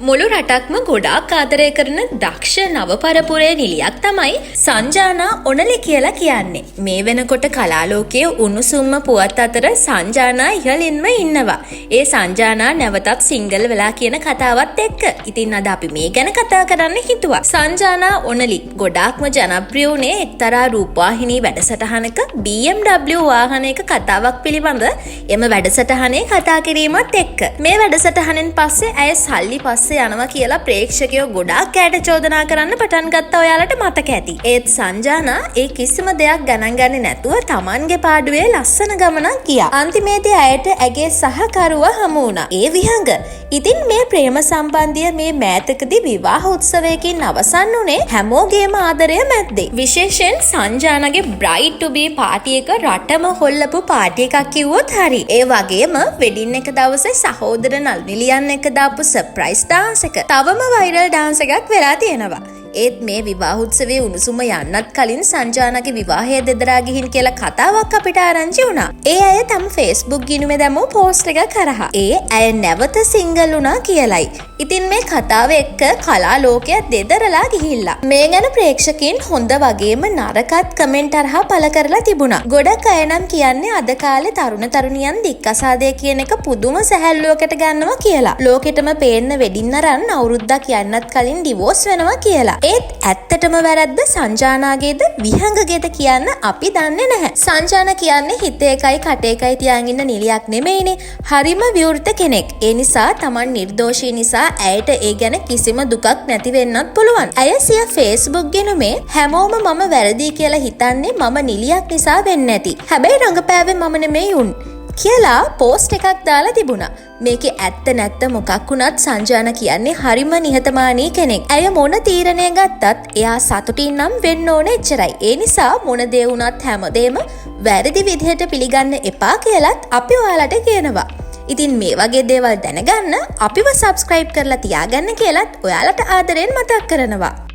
මුළු රටක්ම ගොඩාක් ආදරය කරන දක්ෂ නව පරපුරේ නිලියක් තමයි සංජානා ඔනලි කියලා කියන්නේ. මේ වෙනකොට කලාලෝකයේ උණුසුම්ම පුවත් අතර සංජානා ඉහළින්ම ඉන්නවා. ඒ සංජානා නැවතත් සිංගල් වෙලා කියන කතාවත් එක්ක. ඉතින් අද අපි මේ ගැන කතා කරන්න හිතුවා. සංජානා ඔනලි ගොඩාක්ම ජනප්‍රිය වුණේ එක්තරා රූපවාහිනී වැඩසටහනක BMW වාහනයක කතාවක් පිළිබඳ එම වැඩසටහනේ කතා කිරීමත් එක්ක. මේ වැඩසටහනෙන් පස්සේ ඇය සල්ලි පස්සේ යනවා කියලා ප්‍රේක්ෂකයෝ ගොඩාක් ඈට චෝදනා කරන්න පටන් ගත්තා. ඔයාලට මතක ඇති. ඒත් සංජානා ඒ කිසිම දෙයක් ගණන් ගන්නේ නැතුව Tamanගේ පාඩුවේ ලස්සන ගමනක් ගියා. අන්තිමේදී ඇයට ඇගේ සහකරුවා හමු වුණා. ඒ විහඟ. ඉතින් මේ ප්‍රේම සම්බන්ධය මේ මෑතකදී විවාහ උත්සවයකින් අවසන් වුණේ හැමෝගේම ආදරය මැද්දේ. විශේෂයෙන් සංජානාගේ බ්‍රයිඩ් ටු බී පාටි එක රටම හොල්ලපු පාටි එකක් කිව්වොත් හරි. ඒ වගේම වෙඩින් එක දවසේ සහෝදර නල්නිලියන් එක දාපු සර්ප්‍රයිස් ඩාන්ස් එක තවම වෛරල් ඩාන්ස් එකක් වෙලා තියෙනවා. ඒත් මේ විවාහ උත්සවයේ උණුසුම යන්නත් කලින් සංජානාගේ විවාහය දෙදරා ගිහින් කියලා කතාවක් අපිට ආරංචි වුණා. ඒ අය තම Facebook ගිණුමේ දැමූ පෝස්ට් එකක් කරහා. ඒ අය නැවත සිංගල් වුණා කියලයි. ඉතින් මේ කතාව එක්ක කලා ලෝකය දෙදරලා ගිහිල්ලා. මේ ගැන ප්‍රේක්ෂකයන් හොඳ වගේම නරකත් කමෙන්ට් අරහා පළ කරලා තිබුණා. ගොඩක් අය නම් කියන්නේ අද කාලේ තරුණ තරුණියන් දික්කසාදය කියන එක පුදුම සැහැල්ලුවකට ගන්නවා කියලා. ලෝකෙටම පේන්න වෙඩින් අරන් අවුරුද්දක් යන්නත් කලින් ඩිවෝස් වෙනවා කියලා. ඒත් ඇත්තටම වැරද්ද සංජානාගේද විහඟගේද කියන්න අපි දන්නේ නැහැ. සංජානා කියන්නේ හිත එකයි කට එකයි තියාගෙන ඉන්න නිලියක් නෙමෙයිනේ. හරිම විවෘත කෙනෙක්. ඒ නිසා Taman නිර්දෝෂී නිසා ඇයට ඒ ගැන කිසිම දුකක් නැති වෙන්නත් පුළුවන්. ඇය සිය Facebook ගිණුමේ හැමෝම මම වැරදි කියලා හිතන්නේ මම නිලියක් නිසා වෙන්නේ නැති. හැබැයි රංගපෑවේ මම නෙමෙයි උන් කියලා පෝස්ට් එකක් දාලා තිබුණා. මේකේ ඇත්ත නැත්ත මොකක් වුණත් සංජානා කියන්නේ හරිම නිහතමානී කෙනෙක්. ඇය මොන තීරණය ගත්තත් එයා සතුටින් නම් වෙන්න ඕනේ එච්චරයි. ඒ නිසා මොන දේ වුණත් හැමදේම වැරදි විදිහට පිළිගන්න එපා කියලත් අපි ඔයාලට කියනවා. ඉතින් මේ වගේ දේවල් දැනගන්න අපිව subscribe කරලා තියාගන්න කියලත් ඔයාලට ආදරෙන් මතක් කරනවා.